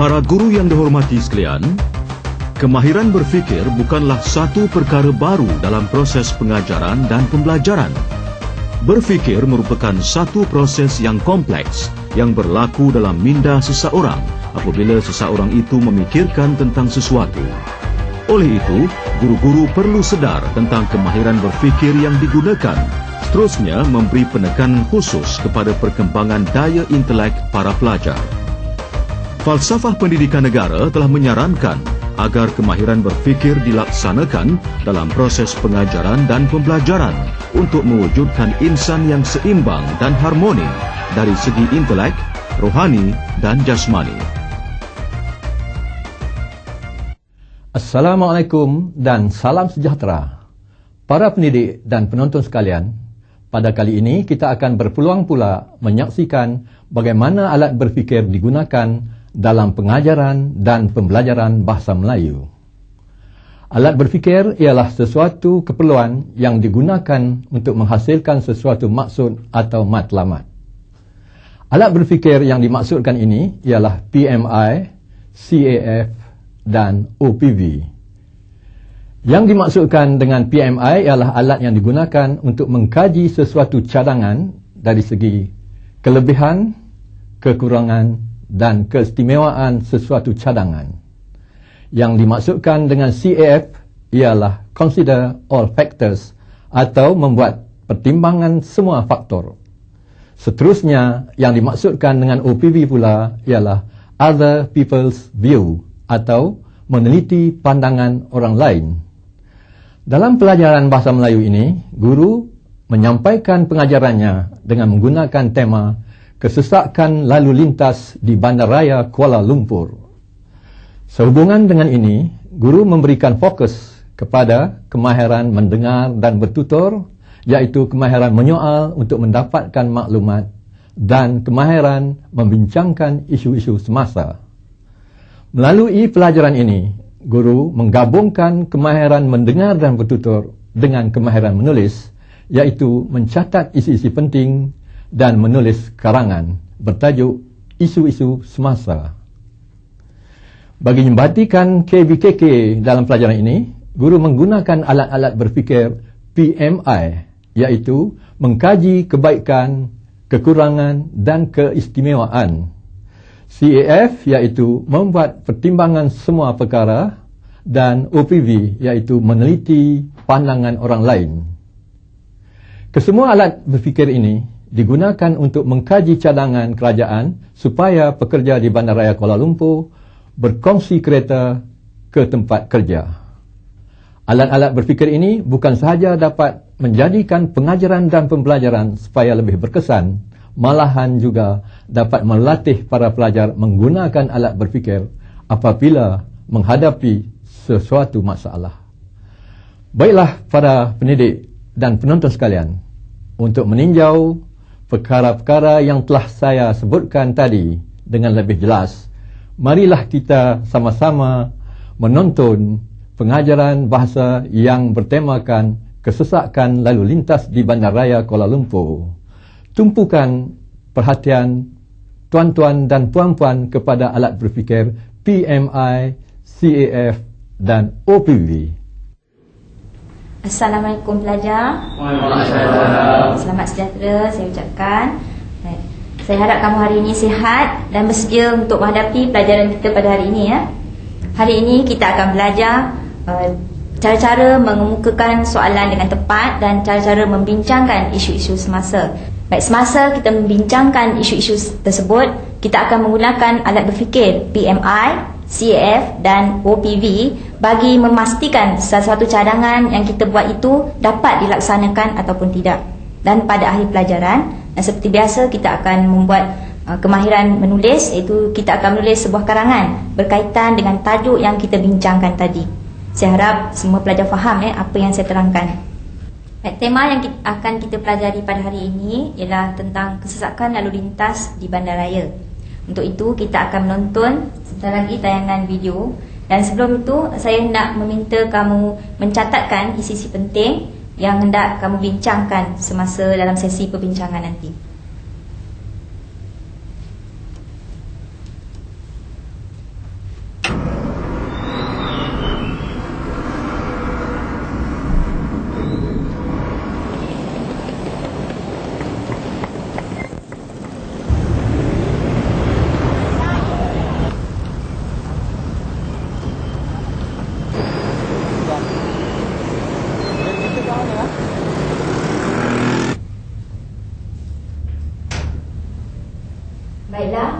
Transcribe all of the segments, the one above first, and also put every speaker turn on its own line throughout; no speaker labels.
Para guru yang dihormati sekalian, kemahiran berfikir bukanlah satu perkara baru dalam proses pengajaran dan pembelajaran. Berfikir merupakan satu proses yang kompleks yang berlaku dalam minda seseorang apabila seseorang itu memikirkan tentang sesuatu. Oleh itu, guru-guru perlu sedar tentang kemahiran berfikir yang digunakan, seterusnya memberi penekanan khusus kepada perkembangan daya intelek para pelajar. Falsafah pendidikan negara telah menyarankan agar kemahiran berfikir dilaksanakan dalam proses pengajaran dan pembelajaran untuk mewujudkan insan yang seimbang dan harmoni dari segi intelek, rohani dan jasmani.
Assalamualaikum dan salam sejahtera. Para pendidik dan penonton sekalian, pada kali ini kita akan berpeluang pula menyaksikan bagaimana alat berfikir digunakan dalam pengajaran dan pembelajaran bahasa Melayu. Alat berfikir ialah sesuatu keperluan yang digunakan untuk menghasilkan sesuatu maksud atau matlamat. Alat berfikir yang dimaksudkan ini ialah PMI, CAF dan OPV. Yang dimaksudkan dengan PMI ialah alat yang digunakan untuk mengkaji sesuatu cadangan dari segi kelebihan, kekurangan dan keistimewaan sesuatu cadangan. Yang dimaksudkan dengan CAF ialah consider all factors atau membuat pertimbangan semua faktor. Seterusnya, yang dimaksudkan dengan OPV pula ialah other people's view atau meneliti pandangan orang lain. Dalam pelajaran bahasa Melayu ini, guru menyampaikan pengajarannya dengan menggunakan tema kesesakan lalu lintas di Bandaraya Kuala Lumpur. Sehubungan dengan ini, guru memberikan fokus kepada kemahiran mendengar dan bertutur, iaitu kemahiran menyoal untuk mendapatkan maklumat dan kemahiran membincangkan isu-isu semasa. Melalui pelajaran ini, guru menggabungkan kemahiran mendengar dan bertutur dengan kemahiran menulis, iaitu mencatat isi-isi penting dan menulis karangan bertajuk isu-isu semasa. Bagi membuktikan KBKK dalam pelajaran ini, guru menggunakan alat-alat berfikir PMI, iaitu mengkaji kebaikan, kekurangan dan keistimewaan. CAF iaitu membuat pertimbangan semua perkara, dan OPV iaitu meneliti pandangan orang lain. Kesemua alat berfikir ini digunakan untuk mengkaji cadangan kerajaan supaya pekerja di Bandaraya Kuala Lumpur berkongsi kereta ke tempat kerja. Alat-alat berfikir ini bukan sahaja dapat menjadikan pengajaran dan pembelajaran supaya lebih berkesan, malahan juga dapat melatih para pelajar menggunakan alat berfikir apabila menghadapi sesuatu masalah. Baiklah para pendidik dan penonton sekalian, untuk meninjau perkara-perkara yang telah saya sebutkan tadi dengan lebih jelas, marilah kita sama-sama menonton pengajaran bahasa yang bertemakan kesesakan lalu lintas di Bandaraya Kuala Lumpur. Tumpukan perhatian tuan-tuan dan puan-puan kepada alat berfikir PMI, CAF dan OPV.
Assalamualaikum pelajar.
Waalaikumsalam.
Selamat sejahtera saya ucapkan. Baik. Saya harap kamu hari ini sihat dan bersedia untuk menghadapi pelajaran kita pada hari ini ya. Hari ini kita akan belajar cara-cara mengemukakan soalan dengan tepat dan cara-cara membincangkan isu-isu semasa. Baik, semasa kita membincangkan isu-isu tersebut, kita akan menggunakan alat berfikir PMI, CAF dan OPV bagi memastikan sesuatu cadangan yang kita buat itu dapat dilaksanakan ataupun tidak. Dan pada akhir pelajaran, seperti biasa kita akan membuat kemahiran menulis, iaitu kita akan menulis sebuah karangan berkaitan dengan tajuk yang kita bincangkan tadi. Saya harap semua pelajar faham apa yang saya terangkan. Tema yang akan kita pelajari pada hari ini ialah tentang kesesakan lalu lintas di bandaraya. Untuk itu kita akan menonton sebentar lagi tayangan video. Dan sebelum itu saya nak meminta kamu mencatatkan isi-isi penting yang hendak kamu bincangkan semasa dalam sesi perbincangan nanti.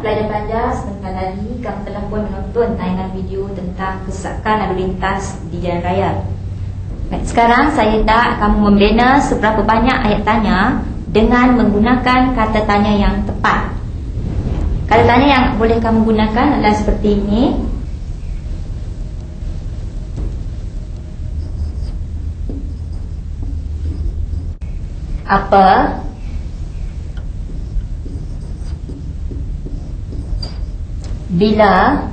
pelajar-pelajar, sebentar lagi kamu telah pun menonton tayangan video tentang kesesakan lalu lintas di jalan raya. Baik, sekarang saya nak kamu membina seberapa banyak ayat tanya dengan menggunakan kata tanya yang tepat. Kata tanya yang boleh kamu gunakan adalah seperti ini. Apa? Bila?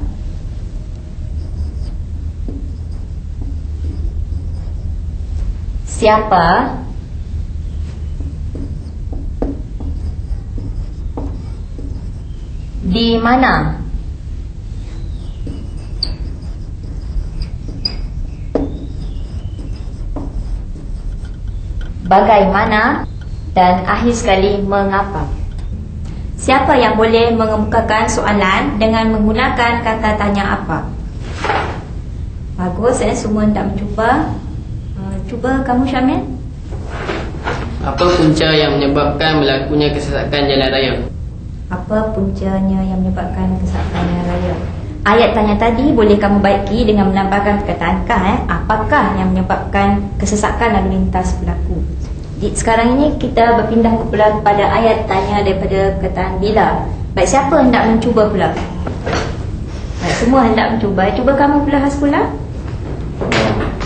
Siapa? Di mana? Bagaimana? Dan akhir sekali, mengapa? Siapa yang boleh mengemukakan soalan dengan menggunakan kata tanya apa? Bagus, semua hendak mencuba. Cuba kamu, Syamil.
Apa punca yang menyebabkan berlakunya kesesakan jalan raya?
Apa puncanya yang menyebabkan kesesakan jalan raya? Ayat tanya tadi boleh kamu baiki dengan menambahkan perkataan kah. Apakah yang menyebabkan kesesakan lalu lintas berlaku? Sekarang ini kita berpindah pula kepada ayat tanya daripada perkataan bila. Baik, siapa hendak mencuba pula? Baik, semua hendak mencuba. Cuba kamu pula, Hasbullah.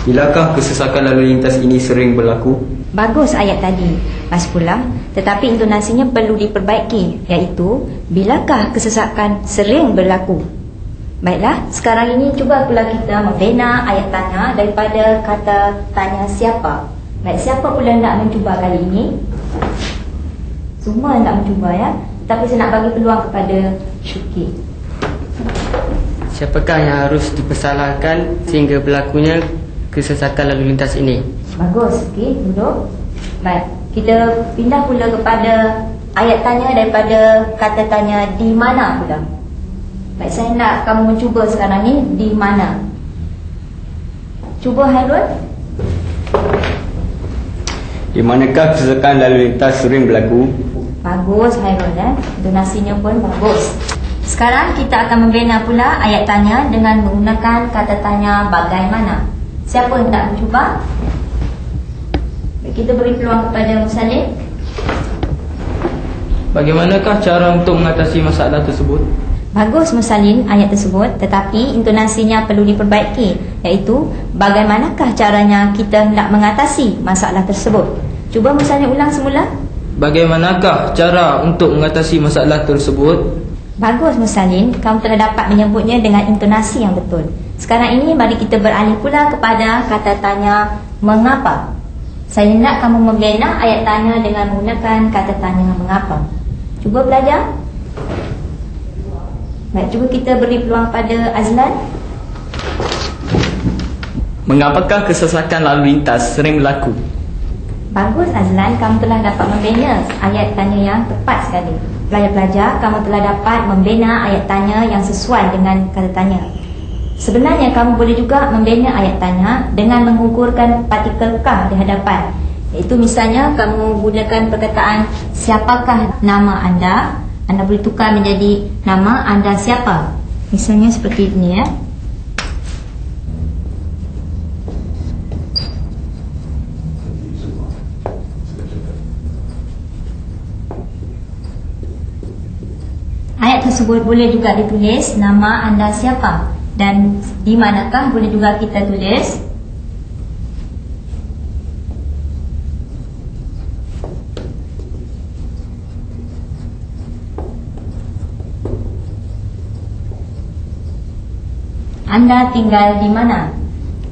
Bilakah kesesakan lalu lintas ini sering berlaku?
Bagus ayat tadi, Hasbullah. Tetapi intonasinya perlu diperbaiki, iaitu bilakah kesesakan sering berlaku. Baiklah, sekarang ini cuba pula kita membina ayat tanya daripada kata tanya siapa. Baik, siapa pula nak mencuba kali ini? Semua nak mencuba ya. Tapi saya nak bagi peluang kepada Syuki.
Siapakah yang harus dipersalahkan sehingga berlakunya kesesakan lalu lintas ini?
Bagus, okey, duduk. Baik, kita pindah pula kepada ayat tanya daripada kata tanya di mana pula. Baik, saya nak kamu mencuba sekarang ni, di mana? Cuba, Hairul.
Di manakah kesesakan lalu lintas sering berlaku?
Bagus, Hairul ya. Donasinya pun bagus. Sekarang kita akan membina pula ayat tanya dengan menggunakan kata tanya bagaimana. Siapa yang tak mencuba? Kita beri peluang kepada Musallim.
Bagaimanakah cara untuk mengatasi masalah tersebut?
Bagus, Musallim, ayat tersebut. Tetapi intonasinya perlu diperbaiki, iaitu bagaimanakah caranya kita hendak mengatasi masalah tersebut. Cuba Musallim ulang semula.
Bagaimanakah cara untuk mengatasi masalah tersebut?
Bagus, Musallim, kamu telah dapat menyebutnya dengan intonasi yang betul. Sekarang ini mari kita beralih pula kepada kata tanya mengapa. Saya nak kamu membina ayat tanya dengan menggunakan kata tanya mengapa. Cuba belajar. Baik, cuba kita beri peluang pada Azlan.
Mengapakah kesesakan lalu lintas sering berlaku?
Bagus, Azlan, kamu telah dapat membina ayat tanya yang tepat sekali. Pelajar-pelajar, kamu telah dapat membina ayat tanya yang sesuai dengan kata tanya. Sebenarnya kamu boleh juga membina ayat tanya dengan mengukurkan partikel kah di hadapan. Iaitu misalnya kamu gunakan perkataan siapakah nama anda. Anda boleh tukar menjadi nama anda siapa. Misalnya seperti ini ya. Ayat tersebut boleh juga ditulis nama anda siapa. Dan di manakah boleh juga kita tulis. Anda tinggal di mana?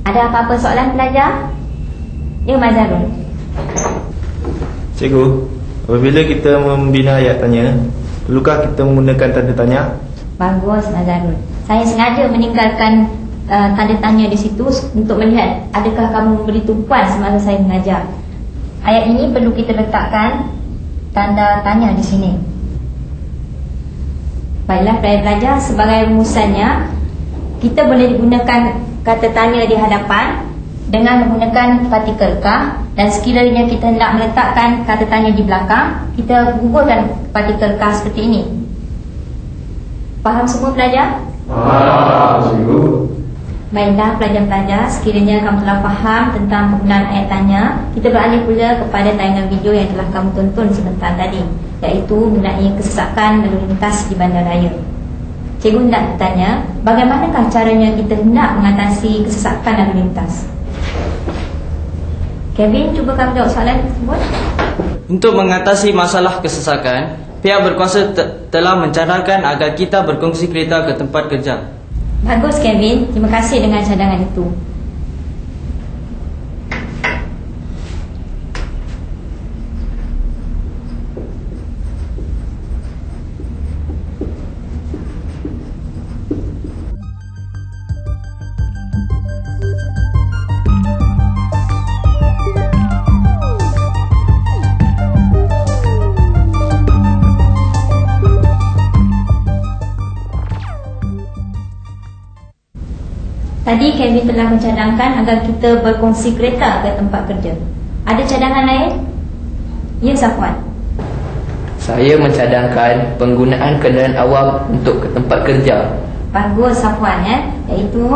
Ada apa-apa soalan pelajar? Ya, Mazharul.
Cikgu, apabila kita membina ayat tanya, perlukah kita menggunakan tanda tanya?
Bagus, Mazharul. Saya sengaja meninggalkan tanda tanya di situ untuk melihat adakah kamu memberi tumpuan semasa saya mengajar. Ayat ini perlu kita letakkan tanda tanya di sini. Baiklah, pelajar-pelajar, sebagai rumusannya, kita boleh gunakan kata tanya di hadapan dengan menggunakan partikel kah, dan sekiranya kita hendak meletakkan kata tanya di belakang, kita gugurkan partikel kah seperti ini. Faham semua pelajar? Baiklah pelajar-pelajar, sekiranya kamu telah faham tentang penggunaan ayat tanya, kita beralih pula kepada tayangan video yang telah kamu tonton sebentar tadi, iaitu mengenai kesesakan lalu lintas di bandaraya. Cikgu hendak bertanya, bagaimanakah caranya kita hendak mengatasi kesesakan lalu lintas? Kevin, cuba kamu jawab soalan tersebut.
Untuk mengatasi masalah kesesakan, pihak berkuasa telah mencarahkan agar kita berkongsi kereta ke tempat kerja.
Bagus Kevin, terima kasih dengan cadangan itu. Tadi Kevin telah mencadangkan agar kita berkongsi kereta ke tempat kerja. Ada cadangan lain? Ya, Safwan.
Saya mencadangkan penggunaan kenderaan awam untuk ke tempat kerja.
Bagus Safwan, iaitu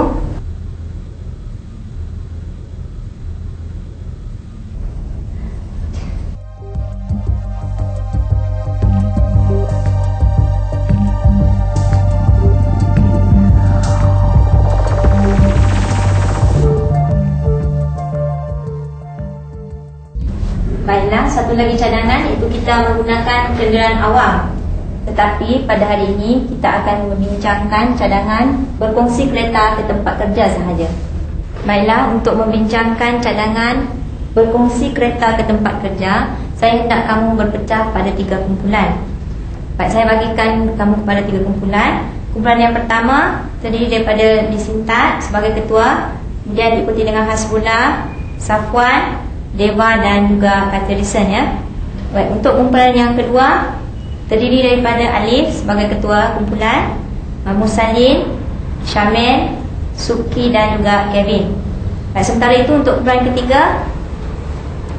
baiklah, satu lagi cadangan iaitu kita menggunakan kenderaan awam. Tetapi pada hari ini kita akan membincangkan cadangan berkongsi kereta ke tempat kerja sahaja. Baiklah, untuk membincangkan cadangan berkongsi kereta ke tempat kerja, saya hendak kamu berpecah pada 3 kumpulan. Baik, saya bagikan kamu kepada 3 kumpulan. Kumpulan yang pertama terdiri daripada Disintat sebagai ketua, kemudian diikuti dengan Hasbullah, Safwan, Deva dan juga Katerison Baik, untuk kumpulan yang kedua terdiri daripada Alif sebagai ketua kumpulan, Musalin, Syamil, Suki dan juga Kevin. Baik, sementara itu untuk kumpulan ketiga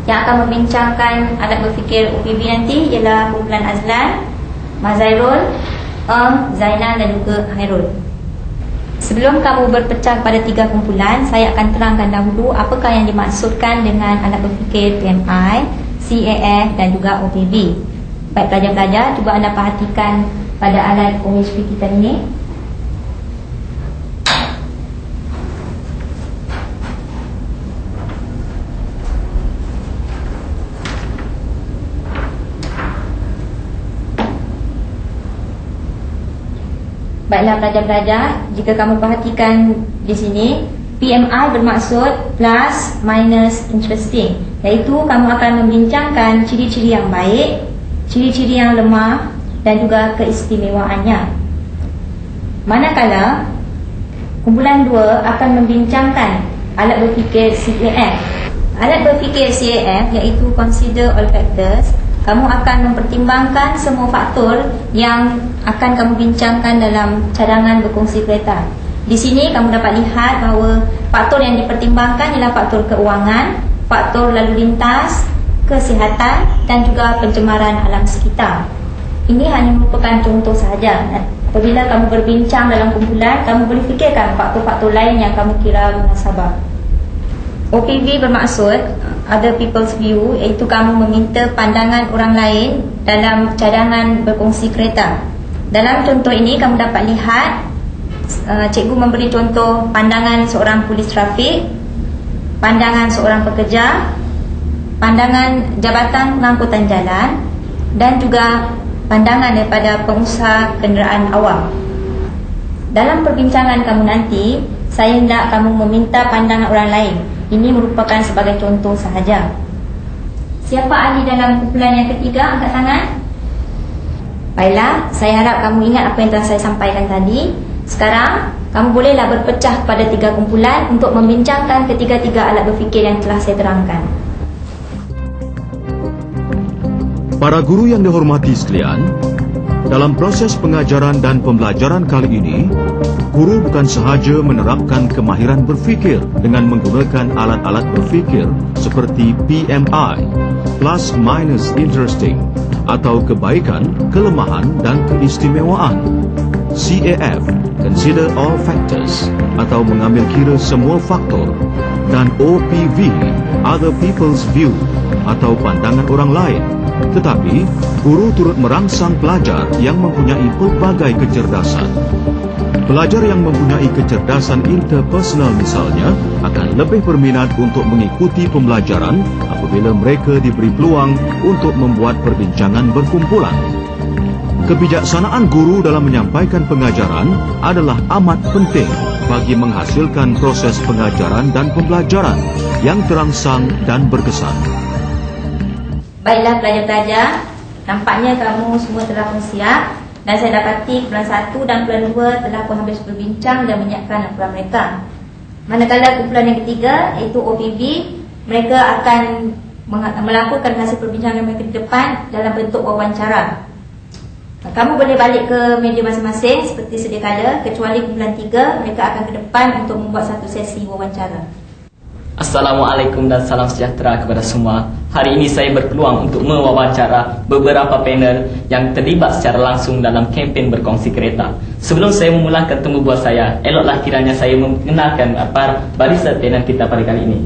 yang akan membincangkan alat berfikir OPV nanti ialah kumpulan Azlan, Mazairul, Zainal dan juga Hairul. Sebelum kamu berpecah pada 3 kumpulan, saya akan terangkan dahulu apakah yang dimaksudkan dengan alat berfikir PMI, CAF dan juga OPV. Baik pelajar-pelajar, cuba anda perhatikan pada alat OHP kita ini. Baiklah pelajar-pelajar, jika kamu perhatikan di sini, PMI bermaksud plus, minus, interesting, iaitu kamu akan membincangkan ciri-ciri yang baik, ciri-ciri yang lemah dan juga keistimewaannya. Manakala kumpulan 2 akan membincangkan alat berfikir CAF. Alat berfikir CAF iaitu consider all factors. Kamu akan mempertimbangkan semua faktor yang akan kamu bincangkan dalam cadangan berkongsi kereta. Di sini kamu dapat lihat bahawa faktor yang dipertimbangkan ialah faktor keuangan, faktor lalu lintas, kesihatan dan juga pencemaran alam sekitar. Ini hanya merupakan contoh sahaja. Apabila kamu berbincang dalam kumpulan, kamu boleh fikirkan faktor-faktor lain yang kamu kira munasabah. OPV bermaksud other people's view, iaitu kamu meminta pandangan orang lain dalam cadangan berkongsi kereta. Dalam contoh ini kamu dapat lihat cikgu memberi contoh pandangan seorang polis trafik, pandangan seorang pekerja, pandangan Jabatan Pengangkutan Jalan dan juga pandangan daripada pengusaha kenderaan awam. Dalam perbincangan kamu nanti, saya hendak kamu meminta pandangan orang lain. Ini merupakan sebagai contoh sahaja. Siapa ahli dalam kumpulan yang ketiga? Angkat tangan. Baiklah, saya harap kamu ingat apa yang telah saya sampaikan tadi. Sekarang, kamu bolehlah berpecah pada 3 kumpulan untuk membincangkan ketiga-tiga alat berfikir yang telah saya terangkan.
Para guru yang dihormati sekalian, dalam proses pengajaran dan pembelajaran kali ini, guru bukan sahaja menerapkan kemahiran berfikir dengan menggunakan alat-alat berfikir seperti PMI, plus minus interesting, atau kebaikan, kelemahan dan keistimewaan. CAF, Consider All Factors atau mengambil kira semua faktor, dan OPV, Other People's View atau pandangan orang lain. Tetapi, guru turut merangsang pelajar yang mempunyai pelbagai kecerdasan. Pelajar yang mempunyai kecerdasan interpersonal misalnya akan lebih berminat untuk mengikuti pembelajaran apabila mereka diberi peluang untuk membuat perbincangan berkumpulan. Kebijaksanaan guru dalam menyampaikan pengajaran adalah amat penting bagi menghasilkan proses pengajaran dan pembelajaran yang terangsang dan berkesan.
Baiklah pelajar-pelajar, nampaknya kamu semua telah pun siap. Dan saya dapati kumpulan 1 dan kumpulan 2 telah pun habis berbincang dan menyiapkan laporan mereka. Manakala kumpulan yang ketiga, iaitu OPV, mereka akan melaporkan hasil perbincangan mereka di depan dalam bentuk wawancara. Kamu boleh balik ke meja masing-masing seperti sedia kala, kecuali kumpulan 3, mereka akan ke depan untuk membuat satu sesi wawancara.
Assalamualaikum dan salam sejahtera kepada semua. Hari ini saya berpeluang untuk mewawancara beberapa panel yang terlibat secara langsung dalam kempen berkongsi kereta. Sebelum saya memulakan temu bual saya, eloklah kiranya saya mengenalkan barisan panel kita pada kali ini.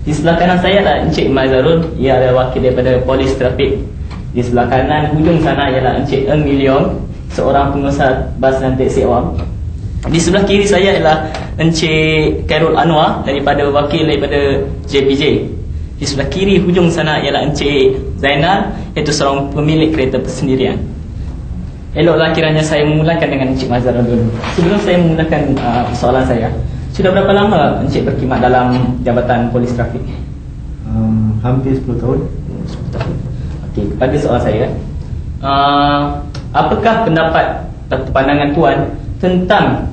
Di sebelah kanan saya adalah Encik Mazharul, ia adalah wakil daripada Polis Trafik. Di sebelah kanan hujung sana ialah Encik Eng Milion, seorang pengusaha bas dan teksi awam. Di sebelah kiri saya ialah Encik Khairul Anwar wakil daripada JPJ. Di sebelah kiri hujung sana ialah Encik Zainal, iaitu seorang pemilik kereta persendirian. Eloklah kiranya saya memulakan dengan Encik Mazharul dulu. Sebelum saya memulakan soalan saya, sudah berapa lama Encik berkhidmat dalam Jabatan Polis Trafik?
Hampir 10 tahun.
10 tahun. Okey, kepada soalan saya, apakah pendapat atau pandangan tuan tentang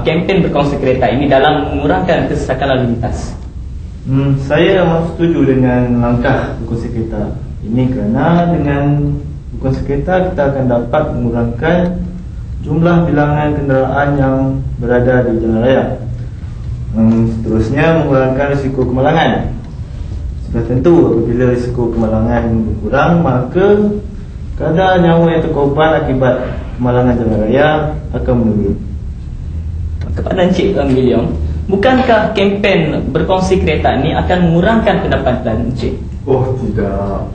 kempen berkongsi kereta ini dalam mengurangkan kesesakan lalu lintas?
Saya amat setuju dengan langkah berkongsi kereta ini kerana dengan berkongsi kereta kita akan dapat mengurangkan jumlah bilangan kenderaan yang berada di jalan raya. Seterusnya mengurangkan risiko kemalangan. Sudah tentu apabila risiko kemalangan berkurang, maka kadar nyawa yang terkorban akibat kemalangan jalan raya akan menurun.
Kepada Encik Milion, bukankah kempen berkongsi kereta ini akan mengurangkan pendapatan Encik?
Oh tidak.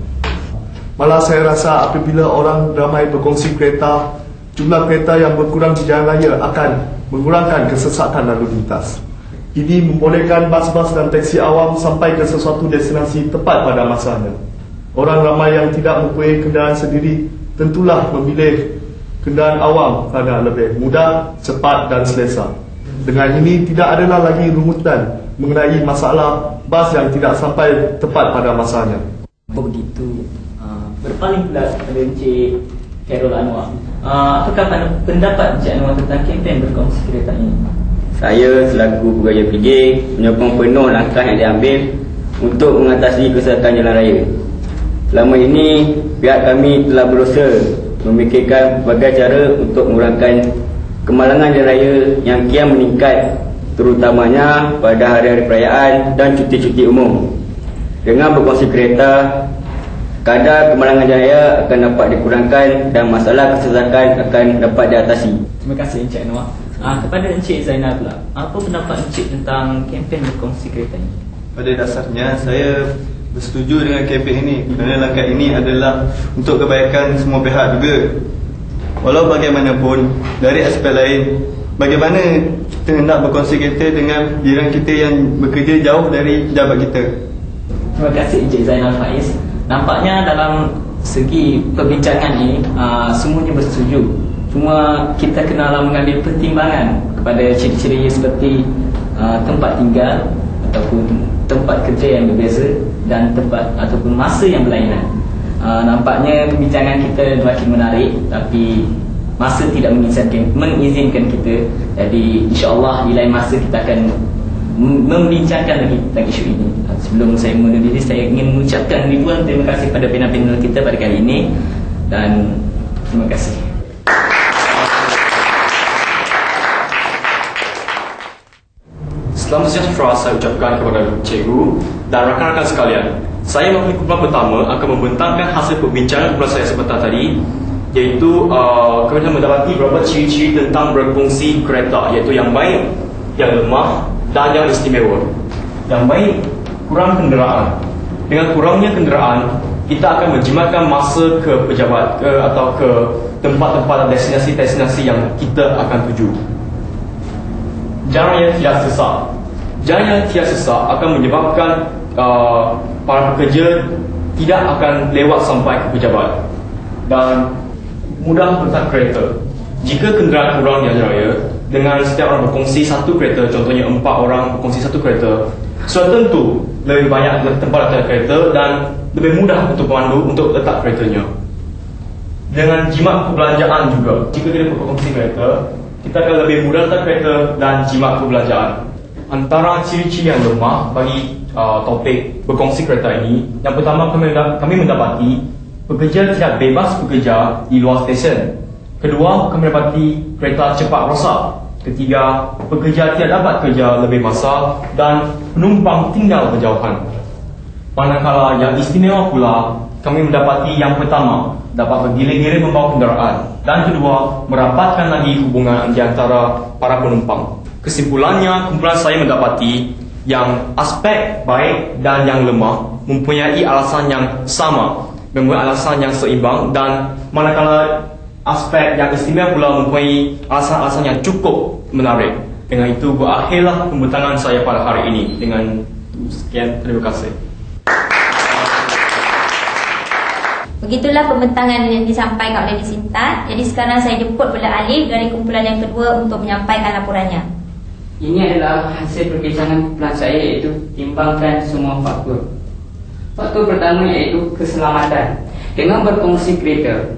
Malah saya rasa apabila orang ramai berkongsi kereta, jumlah kereta yang berkurang di jalan raya akan mengurangkan kesesakan lalu lintas. Ini membolehkan bas-bas dan teksi awam sampai ke sesuatu destinasi tepat pada masanya. Orang ramai yang tidak mempunyai kenderaan sendiri tentulah memilih kenderaan awam kerana lebih mudah, cepat dan selesa. Dengan ini tidak adalah lagi rumutan mengenai masalah bas yang tidak sampai tepat pada masanya.
Begitu. Berpaling pula kepada Encik Khairul Anwar. Apakah pendapat Encik Anwar tentang kempen berkongsi kereta ini?
Saya selaku pegawai PJ menyokong penuh langkah yang diambil untuk mengatasi kesesakan jalan raya. Selama ini pihak kami telah berusaha memikirkan berbagai cara untuk mengurangkan kemalangan jalan raya yang kian meningkat, terutamanya pada hari-hari perayaan dan cuti-cuti umum. Dengan berkongsi kereta, kadar kemalangan jalan raya akan dapat dikurangkan dan masalah kesesakan akan dapat diatasi.
Terima kasih Encik Anwar. Kepada Encik Zainal pula, apa pendapat Encik tentang kempen berkongsi kereta ini?
Pada dasarnya saya bersetuju dengan kempen ini kerana langkah ini adalah untuk kebaikan semua pihak juga. Walau bagaimanapun, dari aspek lain, bagaimana kita nak berkongsi kereta dengan jiran kita yang bekerja jauh dari pejabat kita?
Terima kasih Encik Zainal Faiz. Nampaknya dalam segi perbincangan ini semuanya bersetuju. Cuma kita kenalah mengambil pertimbangan kepada ciri-ciri seperti tempat tinggal ataupun tempat kerja yang berbeza dan tempat ataupun masa yang berlainan. Nampaknya perbincangan kita makin menarik, tapi masa tidak mengizinkan kita. Jadi insya-Allah di lain masa kita akan membincangkan lagi tentang isu ini. Sebelum saya mengundur diri, saya ingin mengucapkan ribuan terima kasih kepada panel-panel kita pada kali ini dan terima kasih.
Selamat sejahtera saya ucapkan kepada cikgu dan rakan-rakan sekalian. Saya mewakili kumpulan pertama akan membentangkan hasil perbincangan kumpulan saya sebentar tadi iaitu kami telah mendapati beberapa ciri-ciri tentang berfungsi kereta, iaitu yang baik, yang lemah dan yang istimewa. Yang baik, kurang kenderaan. Dengan kurangnya kenderaan, kita akan menjimatkan masa ke pejabat atau ke tempat-tempat dan destinasi-destinasi yang kita akan tuju. Jalan yang tidak sesak. Jalan yang tidak sesak akan menyebabkan para pekerja tidak akan lewat sampai ke pejabat dan mudah letak kereta. Jika kenderaan kurang di jalan raya, dengan setiap orang berkongsi satu kereta, contohnya 4 orang berkongsi satu kereta, sudah tentu lebih banyak tempat letak kereta dan lebih mudah untuk pemandu untuk letak keretanya. Dengan jimat perbelanjaan juga, jika kita berkongsi kereta, kita akan lebih mudah letak kereta dan jimat perbelanjaan. Antara ciri-ciri yang lemah bagi topik berkongsi kereta ini, yang pertama kami mendapati pekerja tidak bebas bekerja di luar stesen. Kedua, kami mendapati kereta cepat rosak. Ketiga, pekerja tidak dapat kerja lebih masa dan penumpang tinggal berjauhan. Manakala yang istimewa pula, kami mendapati yang pertama, dapat bergilir-gilir membawa kenderaan, dan kedua, merapatkan lagi hubungan di antara para penumpang. Kesimpulannya, kumpulan saya mendapati yang aspek baik dan yang lemah mempunyai alasan yang sama, mempunyai alasan yang seimbang, dan manakala aspek yang istimewa pula mempunyai alasan-alasan yang cukup menarik. Dengan itu berakhirlah pembentangan saya pada hari ini. Dengan sekian, terima kasih.
Begitulah pembentangan yang disampaikan oleh Disintat. Jadi sekarang saya jemput pula Alif dari kumpulan yang kedua untuk menyampaikan laporannya.
Ini adalah hasil perbincangan kumpulan saya, iaitu timbangkan semua faktor. Faktor pertama iaitu keselamatan. Dengan berkongsi kereta,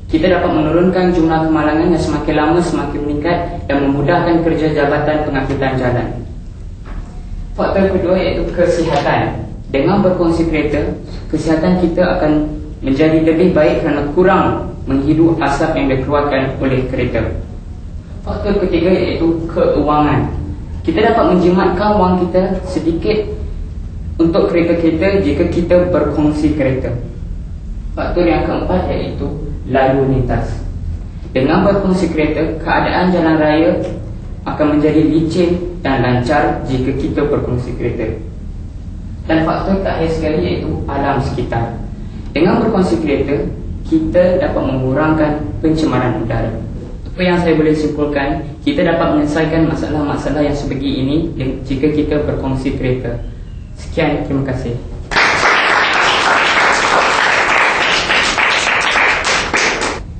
kita dapat menurunkan jumlah kemalangan yang semakin lama semakin meningkat dan memudahkan kerja Jabatan Pengangkutan Jalan. Faktor kedua iaitu kesihatan. Dengan berkongsi kereta, kesihatan kita akan menjadi lebih baik kerana kurang menghirup asap yang dikeluarkan oleh kereta. Faktor ketiga iaitu keuangan. Kita dapat menjimatkan wang kita sedikit untuk kereta-kereta jika kita berkongsi kereta. Faktor yang keempat iaitu lalu lintas. Dengan berkongsi kereta, keadaan jalan raya akan menjadi licin dan lancar jika kita berkongsi kereta. Dan faktor terakhir sekali iaitu alam sekitar. Dengan berkongsi kereta, kita dapat mengurangkan pencemaran udara. Apa yang saya boleh simpulkan, kita dapat menyelesaikan masalah-masalah yang sebegi ini jika kita berkongsi kereta. Sekian, terima kasih.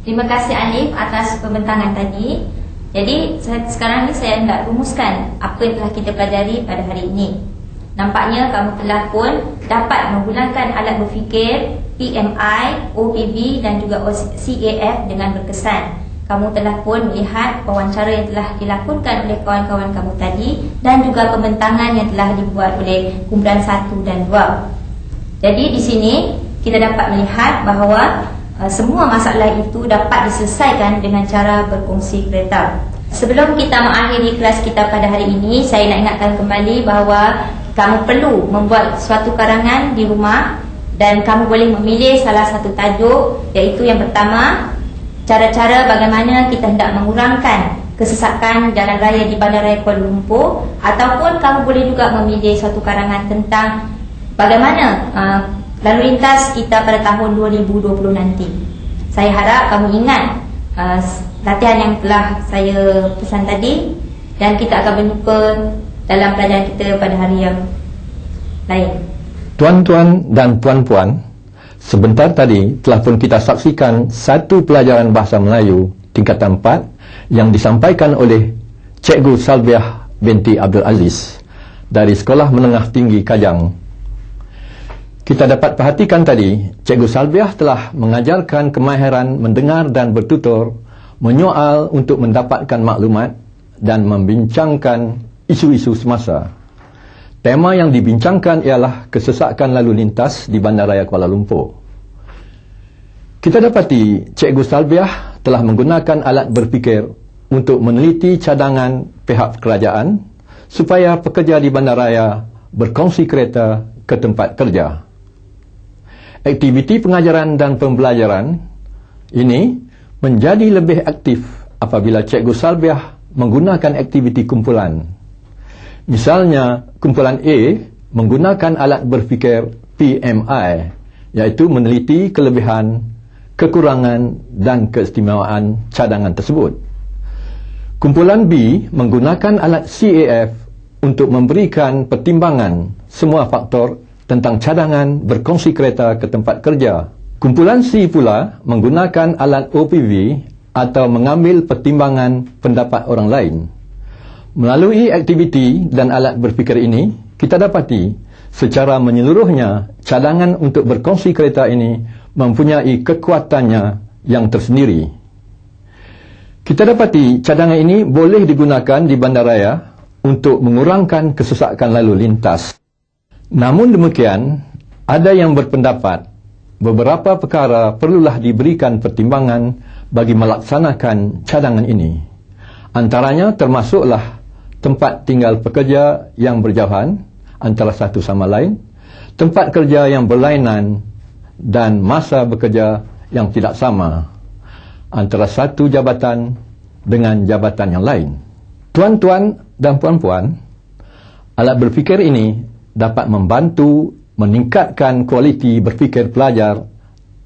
Terima kasih Alif atas pembentangan tadi. Jadi sekarang ni saya hendak rumuskan apa yang telah kita pelajari pada hari ini. Nampaknya kamu telah pun dapat menggunakan alat berfikir PMI, OPB dan juga CAF dengan berkesan. Kamu telah pun melihat wawancara yang telah dilakukan oleh kawan-kawan kamu tadi dan juga pembentangan yang telah dibuat oleh kumpulan 1 dan 2. Jadi di sini kita dapat melihat bahawa semua masalah itu dapat diselesaikan dengan cara berkongsi kereta. Sebelum kita mengakhiri kelas kita pada hari ini, saya nak ingatkan kembali bahawa kamu perlu membuat suatu karangan di rumah dan kamu boleh memilih salah satu tajuk, iaitu yang pertama, cara-cara bagaimana kita hendak mengurangkan kesesakan jalan raya di Bandaraya Kuala Lumpur, ataupun kamu boleh juga memilih suatu karangan tentang bagaimana lalu lintas kita pada tahun 2020 nanti. Saya harap kamu ingat latihan yang telah saya pesan tadi, dan kita akan berjumpa dalam pelajaran kita pada hari yang lain.
Tuan-tuan dan puan-puan, sebentar tadi telah pun kita saksikan satu pelajaran bahasa Melayu tingkatan 4 yang disampaikan oleh Cikgu Salviah binti Abdul Aziz dari Sekolah Menengah Tinggi Kajang. Kita dapat perhatikan tadi, Cikgu Salviah telah mengajarkan kemahiran mendengar dan bertutur, menyoal untuk mendapatkan maklumat dan membincangkan isu-isu semasa. Tema yang dibincangkan ialah kesesakan lalu lintas di Bandaraya Kuala Lumpur. Kita dapati Cikgu Salviah telah menggunakan alat berfikir untuk meneliti cadangan pihak kerajaan supaya pekerja di bandaraya berkongsi kereta ke tempat kerja. Aktiviti pengajaran dan pembelajaran ini menjadi lebih aktif apabila Cikgu Salbiah menggunakan aktiviti kumpulan. Misalnya, kumpulan A menggunakan alat berfikir PMI, iaitu meneliti kelebihan, kekurangan dan keistimewaan cadangan tersebut. Kumpulan B menggunakan alat CAF untuk memberikan pertimbangan semua faktor tentang cadangan berkongsi kereta ke tempat kerja. Kumpulan C pula menggunakan alat OPV atau mengambil pertimbangan pendapat orang lain. Melalui aktiviti dan alat berfikir ini, kita dapati secara menyeluruhnya cadangan untuk berkongsi kereta ini mempunyai kekuatannya yang tersendiri. Kita dapati cadangan ini boleh digunakan di bandaraya untuk mengurangkan kesesakan lalu lintas. Namun demikian, ada yang berpendapat beberapa perkara perlulah diberikan pertimbangan bagi melaksanakan cadangan ini. Antaranya termasuklah tempat tinggal pekerja yang berjauhan antara satu sama lain, tempat kerja yang berlainan dan masa bekerja yang tidak sama antara satu jabatan dengan jabatan yang lain. Tuan-tuan dan puan-puan, alat berfikir ini dapat membantu meningkatkan kualiti berfikir pelajar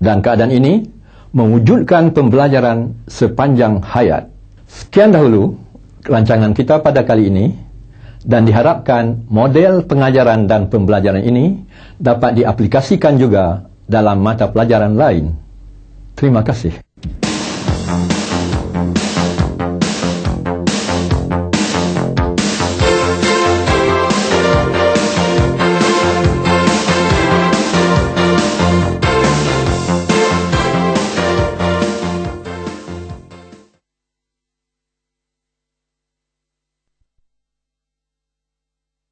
dan keadaan ini mewujudkan pembelajaran sepanjang hayat. Sekian dahulu rancangan kita pada kali ini dan diharapkan model pengajaran dan pembelajaran ini dapat diaplikasikan juga dalam mata pelajaran lain. Terima kasih.